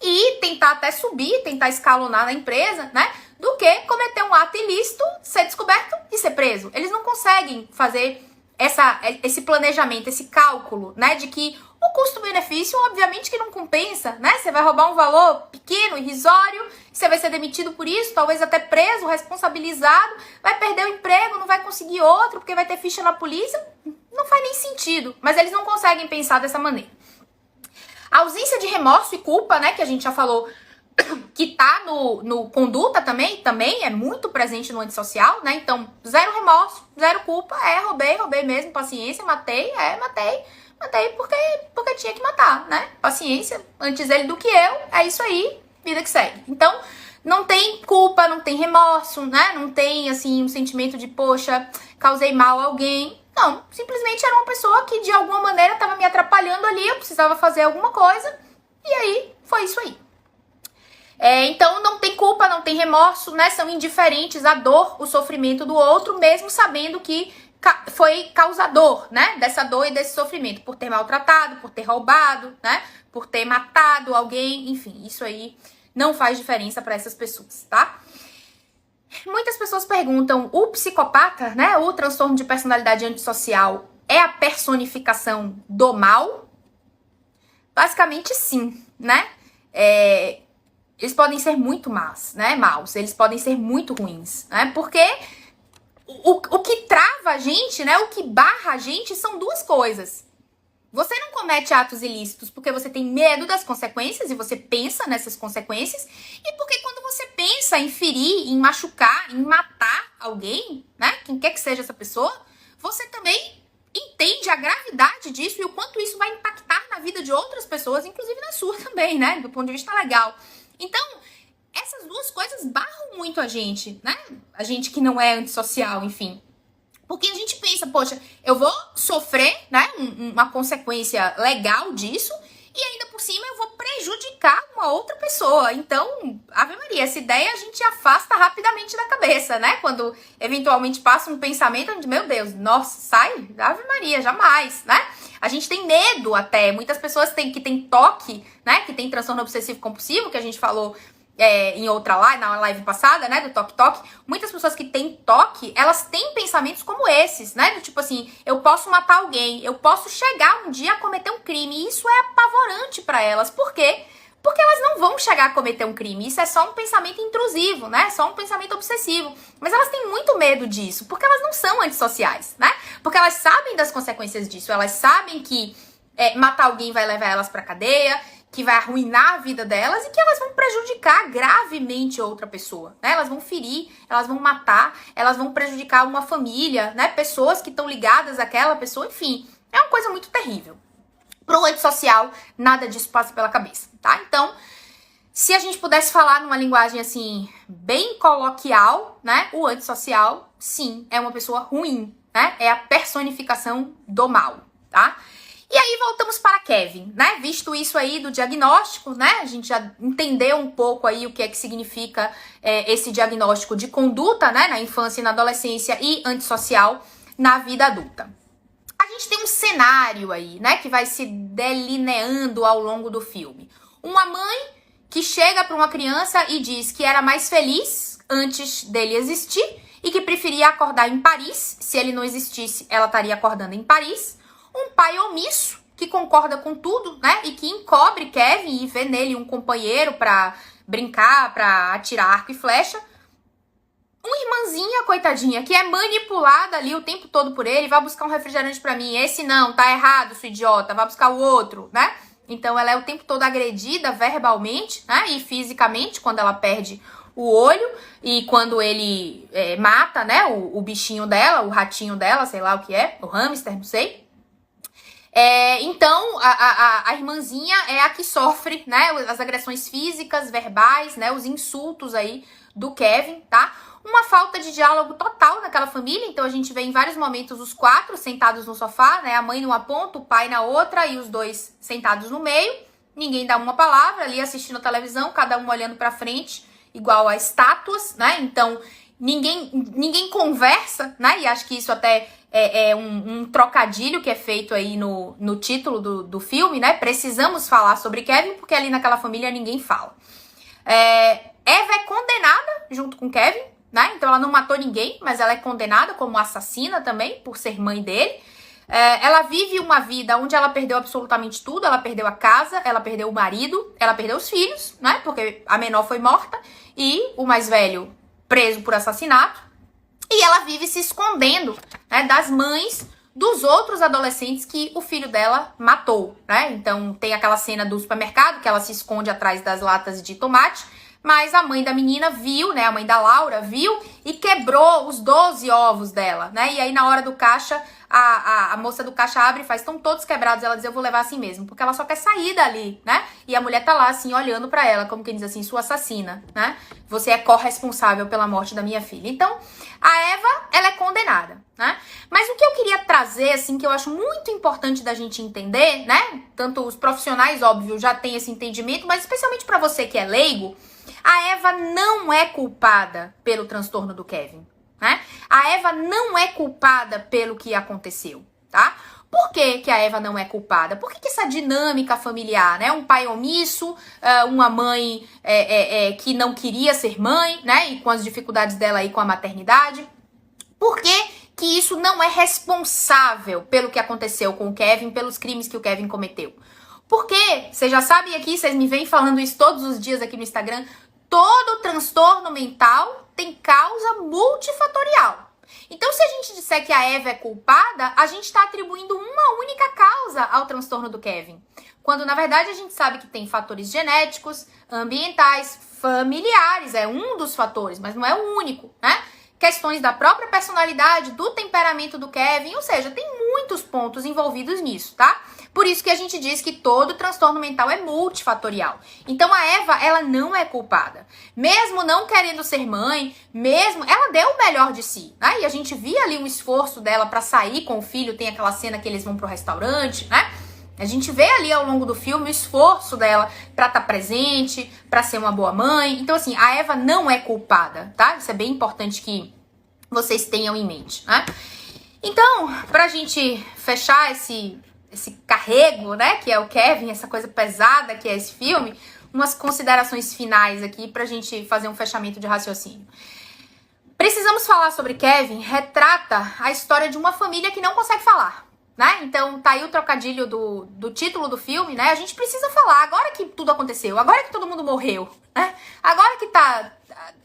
e tentar até subir, tentar escalonar na empresa, né? Do que cometer um ato ilícito, ser descoberto e ser preso. Eles não conseguem fazer esse planejamento, esse cálculo, né? De que o custo-benefício, obviamente que não compensa, né? Você vai roubar um valor pequeno, irrisório, você vai ser demitido por isso, talvez até preso, responsabilizado, vai perder o emprego, não vai conseguir outro, porque vai ter ficha na polícia. Não faz nem sentido, mas eles não conseguem pensar dessa maneira. A ausência de remorso e culpa, né, que a gente já falou, que tá no conduta também é muito presente no antissocial, né? Então, zero remorso, zero culpa, roubei mesmo, paciência, matei porque tinha que matar, né? Paciência, antes ele do que eu, é isso aí, vida que segue. Então, não tem culpa, não tem remorso, né? Não tem, assim, um sentimento de, poxa, causei mal a alguém. Não, simplesmente era uma pessoa que de alguma maneira estava me atrapalhando ali, eu precisava fazer alguma coisa, e aí foi isso aí. Então não tem culpa, não tem remorso, né? São indiferentes à dor, o sofrimento do outro, mesmo sabendo que foi causador, né? Dessa dor e desse sofrimento, por ter maltratado, por ter roubado, né? Por ter matado alguém, enfim, isso aí não faz diferença para essas pessoas, tá? Muitas pessoas perguntam, o psicopata, né, o transtorno de personalidade antissocial, é a personificação do mal? Basicamente sim, né? Eles podem ser muito maus, eles podem ser muito ruins, né? Porque o que trava a gente, né, o que barra a gente são duas coisas. Você não comete atos ilícitos porque você tem medo das consequências e você pensa nessas consequências, e porque quando você pensa em ferir, em machucar, em matar alguém, né, quem quer que seja essa pessoa, você também entende a gravidade disso e o quanto isso vai impactar na vida de outras pessoas, inclusive na sua também, né, do ponto de vista legal. Então, essas duas coisas barram muito a gente, né, a gente que não é antissocial, enfim. Porque a gente pensa, poxa, eu vou sofrer, né, uma consequência legal disso e ainda por cima eu vou prejudicar uma outra pessoa. Então, Ave Maria, essa ideia a gente afasta rapidamente da cabeça, né? Quando eventualmente passa um pensamento, a gente, meu Deus, nossa, sai, Ave Maria, jamais, né? A gente tem medo até, muitas pessoas que têm toque, né, que tem transtorno obsessivo compulsivo, que a gente falou em outra live, na live passada, né, do toque, muitas pessoas que têm toque, elas têm pensamentos como esses, né, do tipo assim, eu posso matar alguém, eu posso chegar um dia a cometer um crime, e isso é apavorante pra elas. Por quê? Porque elas não vão chegar a cometer um crime, isso é só um pensamento intrusivo, né, só um pensamento obsessivo, mas elas têm muito medo disso, porque elas não são antissociais, né, porque elas sabem das consequências disso, elas sabem que matar alguém vai levar elas pra cadeia, que vai arruinar a vida delas e que elas vão prejudicar gravemente outra pessoa, né? Elas vão ferir, elas vão matar, elas vão prejudicar uma família, né? Pessoas que estão ligadas àquela pessoa, enfim, é uma coisa muito terrível. Pro antissocial, nada disso passa pela cabeça, tá? Então, se a gente pudesse falar numa linguagem assim, bem coloquial, né? O antissocial, sim, é uma pessoa ruim, né? É a personificação do mal, tá? E aí voltamos para Kevin, né? Visto isso aí do diagnóstico, né? A gente já entendeu um pouco aí o que é que significa esse diagnóstico de conduta, né? Na infância e na adolescência e antissocial na vida adulta. A gente tem um cenário aí, né, que vai se delineando ao longo do filme. Uma mãe que chega para uma criança e diz que era mais feliz antes dele existir e que preferia acordar em Paris. Se ele não existisse, ela estaria acordando em Paris. Um pai omisso que concorda com tudo, né, e que encobre Kevin e vê nele um companheiro para brincar, para atirar arco e flecha. Uma irmãzinha, coitadinha, que é manipulada ali o tempo todo por ele, vai buscar um refrigerante pra mim, esse não, tá errado, sua idiota, vai buscar o outro, né? Então ela é o tempo todo agredida verbalmente, né, e fisicamente, quando ela perde o olho e quando ele mata, né, o bichinho dela, o ratinho dela, sei lá o que é, o hamster, não sei. Então, a irmãzinha é a que sofre, né, as agressões físicas, verbais, né, os insultos aí do Kevin, tá? Uma falta de diálogo total naquela família, então a gente vê em vários momentos os quatro sentados no sofá, né, a mãe numa ponta, o pai na outra e os dois sentados no meio, ninguém dá uma palavra ali assistindo a televisão, cada um olhando pra frente, igual a estátuas, né, então ninguém conversa, né, e acho que isso até é um trocadilho que é feito aí no título do filme, né, precisamos falar sobre Kevin, porque ali naquela família ninguém fala. Eva é condenada junto com Kevin, né? Então ela não matou ninguém, mas ela é condenada como assassina também, por ser mãe dele. Ela vive uma vida onde ela perdeu absolutamente tudo. Ela perdeu a casa, ela perdeu o marido, ela perdeu os filhos, né? Porque a menor foi morta e o mais velho preso por assassinato. E ela vive se escondendo, né, das mães dos outros adolescentes que o filho dela matou, né? Então tem aquela cena do supermercado que ela se esconde atrás das latas de tomate. Mas a mãe da menina viu, né, a mãe da Laura viu e quebrou os 12 ovos dela, né? E aí na hora do caixa, a moça do caixa abre e faz, estão todos quebrados. Ela diz, eu vou levar assim mesmo, porque ela só quer sair dali, né? E a mulher tá lá assim, olhando pra ela, como quem diz assim, sua assassina, né? Você é corresponsável pela morte da minha filha. Então, a Eva, ela é condenada, né? Mas o que eu queria trazer, assim, que eu acho muito importante da gente entender, né? Tanto os profissionais, óbvio, já têm esse entendimento, mas especialmente pra você que é leigo, a Eva não é culpada pelo transtorno do Kevin, né? A Eva não é culpada pelo que aconteceu, tá? Por que que a Eva não é culpada? Por que essa dinâmica familiar, né? Um pai omisso, uma mãe que não queria ser mãe, né? E com as dificuldades dela aí com a maternidade. Por que isso não é responsável pelo que aconteceu com o Kevin, pelos crimes que o Kevin cometeu? Porque, vocês já sabem aqui, vocês me vêm falando isso todos os dias aqui no Instagram, todo transtorno mental tem causa multifatorial. Então, se a gente disser que a Eva é culpada, a gente está atribuindo uma única causa ao transtorno do Kevin. Quando, na verdade, a gente sabe que tem fatores genéticos, ambientais, familiares, é um dos fatores, mas não é o único, né? Questões da própria personalidade, do temperamento do Kevin, ou seja, tem muitos pontos envolvidos nisso, tá? Por isso que a gente diz que todo transtorno mental é multifatorial. Então a Eva, ela não é culpada. Mesmo não querendo ser mãe, mesmo, ela deu o melhor de si, né? E a gente via ali um esforço dela pra sair com o filho, tem aquela cena que eles vão pro restaurante, né? A gente vê ali ao longo do filme o esforço dela pra estar presente, pra ser uma boa mãe. Então assim, a Eva não é culpada, tá? Isso é bem importante que vocês tenham em mente, né? Então, pra gente fechar esse carrego, né, que é o Kevin, essa coisa pesada que é esse filme, umas considerações finais aqui pra gente fazer um fechamento de raciocínio. Precisamos falar sobre Kevin, retrata a história de uma família que não consegue falar, né? Então tá aí o trocadilho do título do filme, né? A gente precisa falar, agora que tudo aconteceu, agora que todo mundo morreu, né? Agora que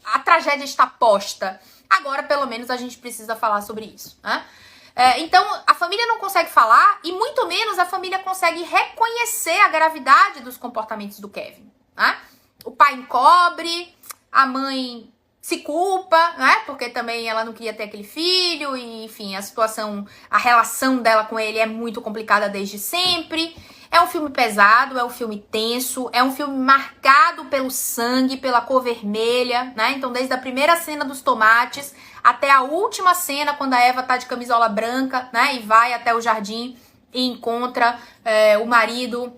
a tragédia está posta, agora pelo menos a gente precisa falar sobre isso, né? Então, a família não consegue falar e muito menos a família consegue reconhecer a gravidade dos comportamentos do Kevin, né? O pai encobre, a mãe se culpa, né? Porque também ela não queria ter aquele filho e, enfim, a relação dela com ele é muito complicada desde sempre. É um filme pesado, é um filme tenso, é um filme marcado pelo sangue, pela cor vermelha, né? Então, desde a primeira cena dos tomates até a última cena, quando a Eva tá de camisola branca, né? E vai até o jardim e encontra o marido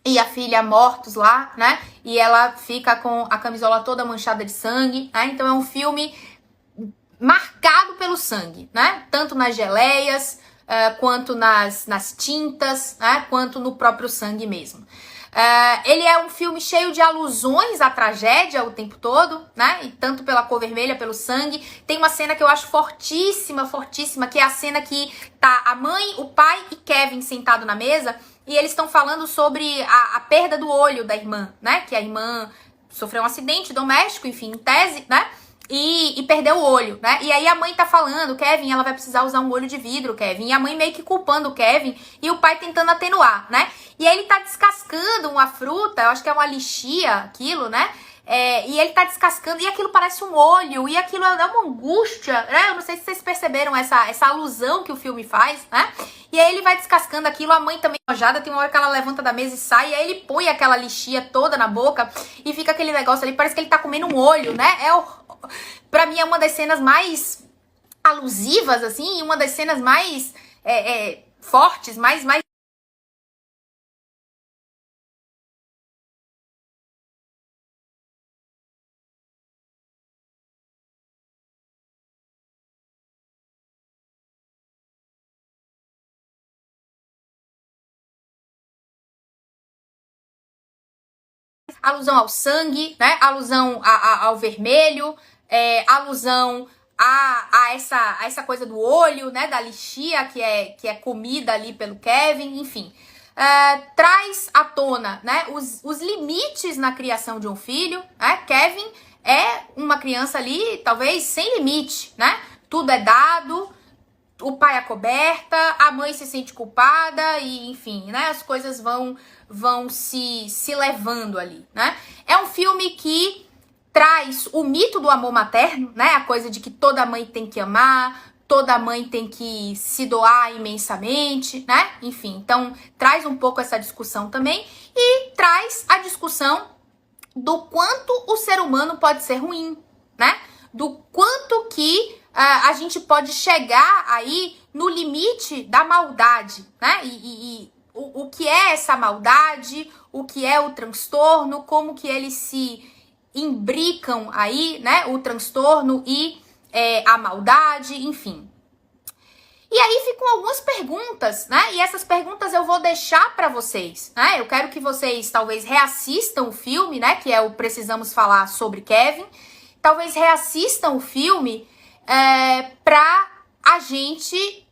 e a filha mortos lá, né? E ela fica com a camisola toda manchada de sangue, né? Então, é um filme marcado pelo sangue, né? Tanto nas geleias, quanto nas tintas, né, quanto no próprio sangue mesmo. Ele é um filme cheio de alusões à tragédia o tempo todo, né? E tanto pela cor vermelha, pelo sangue. Tem uma cena que eu acho fortíssima, fortíssima, que é a cena que tá a mãe, o pai e Kevin sentado na mesa e eles estão falando sobre a perda do olho da irmã, né? Que a irmã sofreu um acidente doméstico, enfim, em tese, né? E perdeu o olho, né? E aí a mãe tá falando, Kevin, ela vai precisar usar um olho de vidro, Kevin. E a mãe meio que culpando o Kevin e o pai tentando atenuar, né? E aí ele tá descascando uma fruta, eu acho que é uma lixia, aquilo, né? E ele tá descascando e aquilo parece um olho, e aquilo é uma angústia, né? Eu não sei se vocês perceberam essa alusão que o filme faz, né? E aí ele vai descascando aquilo, a mãe também enojada, tem uma hora que ela levanta da mesa e sai, e aí ele põe aquela lixia toda na boca e fica aquele negócio ali, parece que ele tá comendo um olho, né? Pra mim é uma das cenas mais alusivas, assim, uma das cenas mais fortes, mais alusão ao sangue, né? Alusão ao vermelho, alusão a essa coisa do olho, né? Da lixia que é comida ali pelo Kevin, enfim. Traz à tona, né? Os limites na criação de um filho, né? Kevin é uma criança ali, talvez sem limite, né? Tudo é dado, o pai acoberta, a mãe se sente culpada e, enfim, né? As coisas vão se levando ali, né? É um filme que traz o mito do amor materno, né? A coisa de que toda mãe tem que amar, toda mãe tem que se doar imensamente, né? Enfim, então traz um pouco essa discussão também e traz a discussão do quanto o ser humano pode ser ruim, né? Do quanto que a gente pode chegar aí no limite da maldade, né? E o que é essa maldade, o que é o transtorno, como que eles se imbricam aí, né? O transtorno e a maldade, enfim. E aí ficam algumas perguntas, né? E essas perguntas eu vou deixar para vocês, né? Eu quero que vocês talvez reassistam o filme, né? Que é o Precisamos Falar sobre Kevin. Talvez reassistam o filme para a gente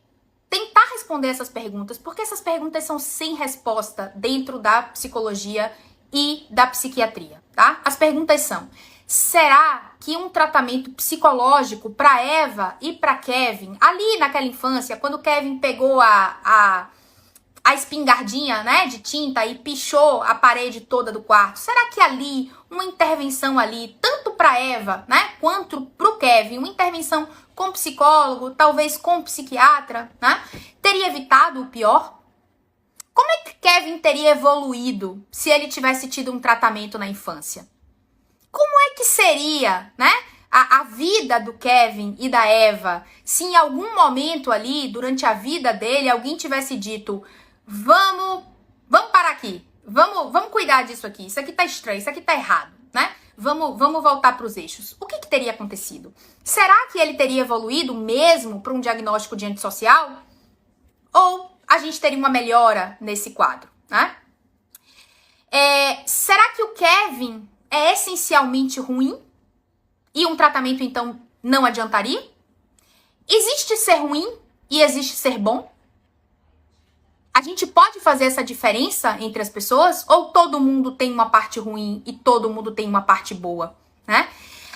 tentar responder essas perguntas, porque essas perguntas são sem resposta dentro da psicologia e da psiquiatria, tá? As perguntas são: será que um tratamento psicológico para Eva e para Kevin, ali naquela infância, quando Kevin pegou a espingardinha, né, de tinta e pichou a parede toda do quarto, será que ali, uma intervenção ali, tanto para Eva, né, quanto pro Kevin, uma intervenção com psicólogo, talvez com psiquiatra, né, teria evitado o pior? Como é que Kevin teria evoluído se ele tivesse tido um tratamento na infância? Como é que seria, né, a vida do Kevin e da Eva se em algum momento ali, durante a vida dele, alguém tivesse dito: vamos parar aqui, vamos cuidar disso aqui, isso aqui tá estranho, isso aqui tá errado, né? Vamos voltar para os eixos. O que teria acontecido? Será que ele teria evoluído mesmo para um diagnóstico de antissocial? Ou a gente teria uma melhora nesse quadro, né? Será que o Kevin é essencialmente ruim e um tratamento, então, não adiantaria? Existe ser ruim e existe ser bom? A gente pode fazer essa diferença entre as pessoas? Ou todo mundo tem uma parte ruim e todo mundo tem uma parte boa, né?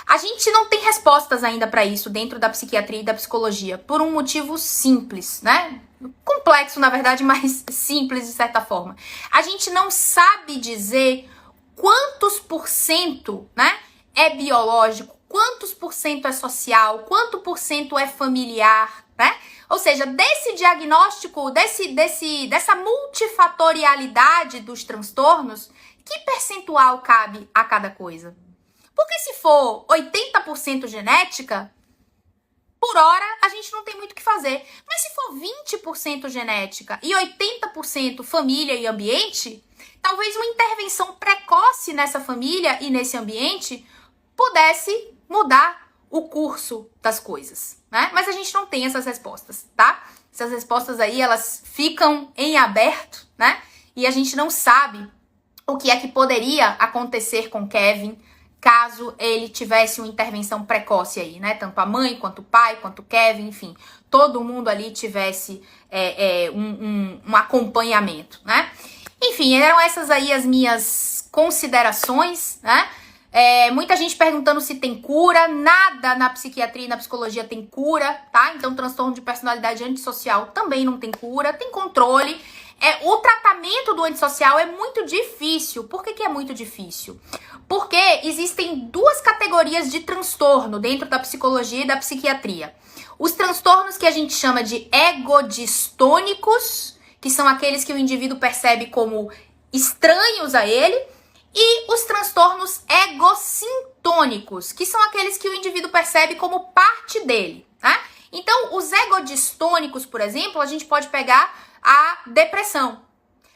A gente não tem respostas ainda para isso dentro da psiquiatria e da psicologia, por um motivo simples, né? Complexo, na verdade, mas simples de certa forma. A gente não sabe dizer quantos por cento, né, é biológico, quantos por cento é social, quanto por cento é familiar, né? Ou seja, desse diagnóstico, dessa multifatorialidade dos transtornos, que percentual cabe a cada coisa? Porque se for 80% genética, por hora a gente não tem muito o que fazer. Mas se for 20% genética e 80% família e ambiente, talvez uma intervenção precoce nessa família e nesse ambiente pudesse mudar o curso das coisas, né? Mas a gente não tem essas respostas, tá? Essas respostas aí, elas ficam em aberto, né? E a gente não sabe o que é que poderia acontecer com Kevin caso ele tivesse uma intervenção precoce aí, né? Tanto a mãe, quanto o pai, quanto o Kevin, enfim. Todo mundo ali tivesse um acompanhamento, né? Enfim, eram essas aí as minhas considerações, né? Muita gente perguntando se tem cura. Nada na psiquiatria e na psicologia tem cura, tá? Então, transtorno de personalidade antissocial também não tem cura, tem controle. O tratamento do antissocial é muito difícil. Por que é muito difícil? Porque existem duas categorias de transtorno dentro da psicologia e da psiquiatria. Os transtornos que a gente chama de egodistônicos, que são aqueles que o indivíduo percebe como estranhos a ele, e os transtornos egocintônicos, que são aqueles que o indivíduo percebe como parte dele, né? Então, os egodistônicos, por exemplo, a gente pode pegar a depressão.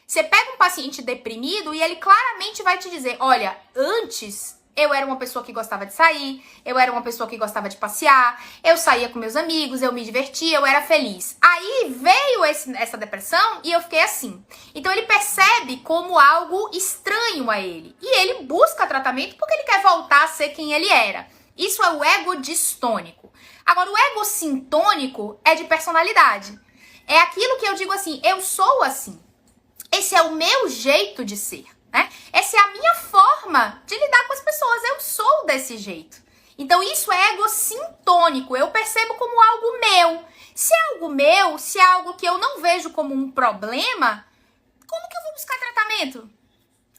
Você pega um paciente deprimido e ele claramente vai te dizer, olha, antes eu era uma pessoa que gostava de sair, eu era uma pessoa que gostava de passear, eu saía com meus amigos, eu me divertia, eu era feliz. Aí veio essa depressão e eu fiquei assim. Então ele percebe como algo estranho a ele. E ele busca tratamento porque ele quer voltar a ser quem ele era. Isso é o egodistônico. Agora, o egocintônico é de personalidade. É aquilo que eu digo assim, eu sou assim. Esse é o meu jeito de ser, né? Essa é a minha forma de lidar com as pessoas. Eu sou desse jeito. Então, isso é egocintônico. Eu percebo como algo meu. Se é algo meu, se é algo que eu não vejo como um problema, como que eu vou buscar tratamento?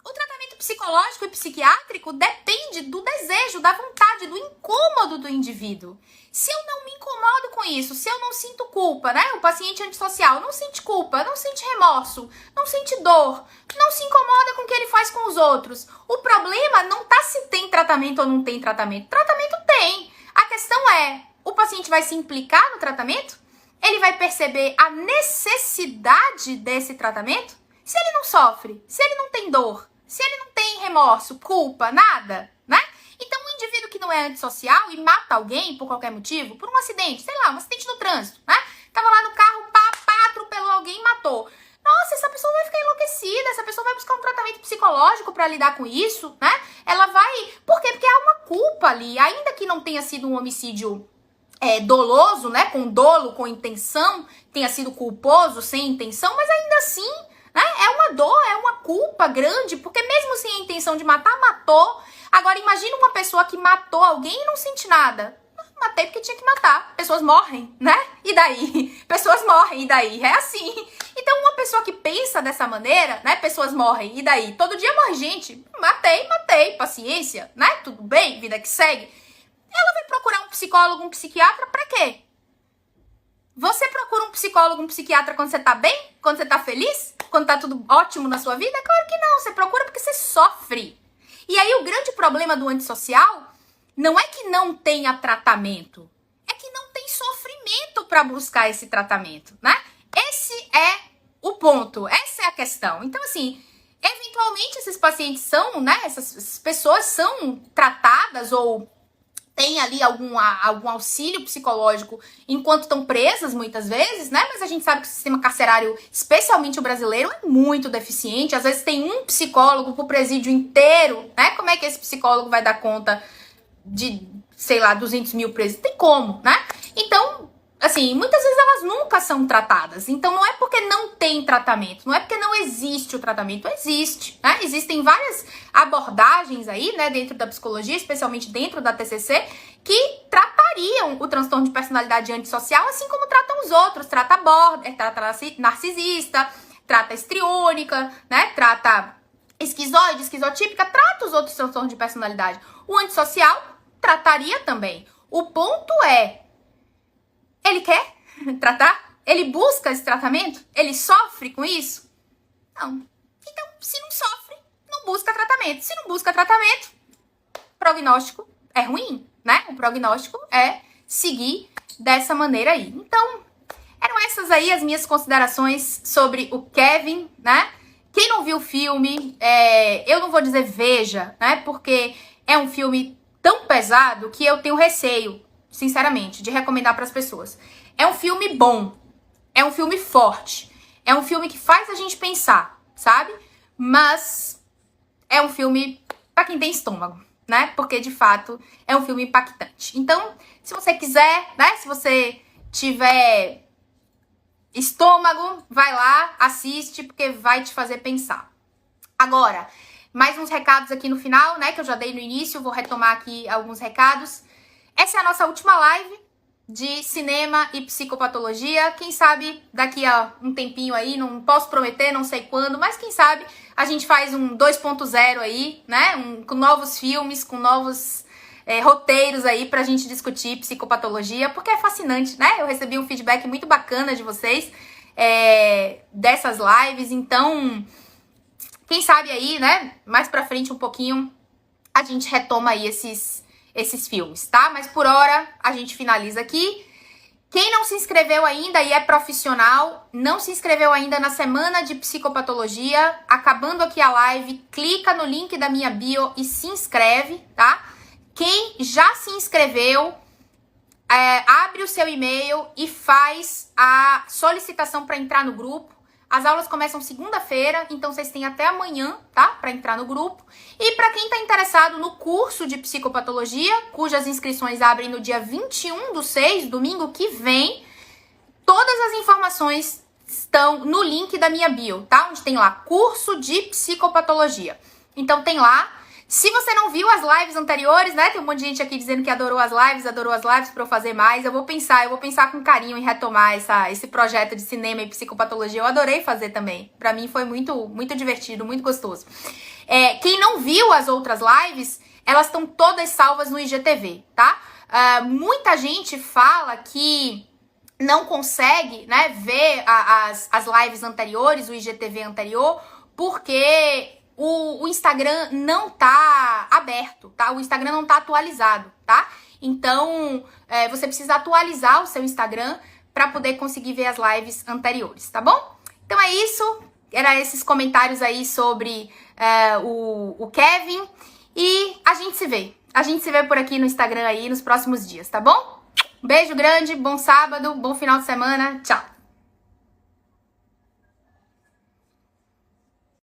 O tratamento psicológico e psiquiátrico depende do desejo, da vontade, do incômodo do indivíduo. Se eu não me incomodo com isso, se eu não sinto culpa, né? O paciente antissocial não sente culpa, não sente remorso, não sente dor, não se incomoda com o que ele faz com os outros. O problema não tá se tem tratamento ou não tem tratamento. Tratamento tem. A questão é, o paciente vai se implicar no tratamento? Ele vai perceber a necessidade desse tratamento? Se ele não sofre, se ele não tem dor, se ele não tem remorso, culpa, nada, né? Então, um indivíduo que não é antissocial e mata alguém por qualquer motivo, por um acidente, sei lá, um acidente no trânsito, né? Tava lá no carro, pá, atropelou alguém e matou. Nossa, essa pessoa vai ficar enlouquecida, essa pessoa vai buscar um tratamento psicológico pra lidar com isso, né? Ela vai... Por quê? Porque há uma culpa ali, ainda que não tenha sido um homicídio doloso, né? Com dolo, com intenção, tenha sido culposo, sem intenção, mas ainda assim... né? É uma dor, é uma culpa grande, porque mesmo sem a intenção de matar, matou. Agora, imagina uma pessoa que matou alguém e não sente nada. Matei porque tinha que matar. Pessoas morrem, né? E daí? Pessoas morrem, e daí? É assim. Então, uma pessoa que pensa dessa maneira, né? Pessoas morrem, e daí? Todo dia morre gente. Matei, paciência, né? Tudo bem, vida que segue. Ela vai procurar um psicólogo, um psiquiatra pra quê? Você procura um psicólogo, um psiquiatra quando você tá bem? Quando você tá feliz? Quando tá tudo ótimo na sua vida? Claro que não. Você procura porque você sofre. E aí o grande problema do antissocial não é que não tenha tratamento. É que não tem sofrimento para buscar esse tratamento, né? Esse é o ponto. Essa é a questão. Então, assim, eventualmente esses pacientes são, né? Essas pessoas são tratadas ou... tem ali algum auxílio psicológico enquanto estão presas, muitas vezes, né? Mas a gente sabe que o sistema carcerário, especialmente o brasileiro, é muito deficiente. Às vezes tem um psicólogo pro presídio inteiro, né? Como é que esse psicólogo vai dar conta de, sei lá, 200 mil presos? Tem como, né? Então, assim, muitas vezes elas nunca são tratadas. Então não é porque não tem tratamento, não é porque não existe o tratamento, existe, né? Existem várias abordagens aí, né, dentro da psicologia, especialmente dentro da TCC, que tratariam o transtorno de personalidade antissocial, assim como tratam os outros. Trata border, trata narcisista, trata histriônica, né, trata esquizoide, esquizotípica, trata os outros transtornos de personalidade. O antissocial trataria também. O ponto é, ele quer tratar? Ele busca esse tratamento? Ele sofre com isso? Não. Então, se não sofre, não busca tratamento. Se não busca tratamento, prognóstico é ruim, né? O prognóstico é seguir dessa maneira aí. Então, eram essas aí as minhas considerações sobre o Kevin, né? Quem não viu o filme, eu não vou dizer veja, né? Porque é um filme tão pesado que eu tenho receio, sinceramente, de recomendar para as pessoas. É um filme bom. é um filme forte. É um filme que faz a gente pensar, sabe? Mas é um filme pra quem tem estômago, né? Porque, de fato, é um filme impactante. Então, se você quiser, né? Se você tiver estômago, vai lá, assiste, porque vai te fazer pensar. Agora, mais uns recados aqui no final, né? Que eu já dei no início, vou retomar aqui alguns recados. Essa é a nossa última live de cinema e psicopatologia. Quem sabe daqui a um tempinho aí, não posso prometer, não sei quando, mas quem sabe a gente faz um 2.0 aí, né? Com novos filmes, com novos roteiros aí pra gente discutir psicopatologia, porque é fascinante, né? Eu recebi um feedback muito bacana de vocês dessas lives, então quem sabe aí, né? Mais pra frente um pouquinho a gente retoma aí esses filmes, tá? Mas por hora a gente finaliza aqui. Quem não se inscreveu ainda e é profissional, não se inscreveu ainda na semana de psicopatologia, acabando aqui a live, clica no link da minha bio e se inscreve, tá? Quem já se inscreveu, abre o seu e-mail e faz a solicitação para entrar no grupo. As aulas começam segunda-feira, então vocês têm até amanhã, tá? Para entrar no grupo. E para quem tá interessado no curso de psicopatologia, cujas inscrições abrem no dia 21/6, domingo que vem, todas as informações estão no link da minha bio, tá? Onde tem lá, curso de psicopatologia. Então tem lá. Se você não viu as lives anteriores, né? Tem um monte de gente aqui dizendo que adorou as lives pra eu fazer mais. Eu vou pensar com carinho em retomar esse projeto de cinema e psicopatologia. Eu adorei fazer também. Pra mim foi muito, muito divertido, muito gostoso. Quem não viu as outras lives, elas estão todas salvas no IGTV, tá? Muita gente fala que não consegue, né, ver as lives anteriores, o IGTV anterior, porque o Instagram não tá aberto, tá? O Instagram não tá atualizado, tá? Então, você precisa atualizar o seu Instagram para poder conseguir ver as lives anteriores, tá bom? Então é isso. Era esses comentários aí sobre o Kevin. E a gente se vê. A gente se vê por aqui no Instagram aí nos próximos dias, tá bom? Um beijo grande, bom sábado, bom final de semana. Tchau!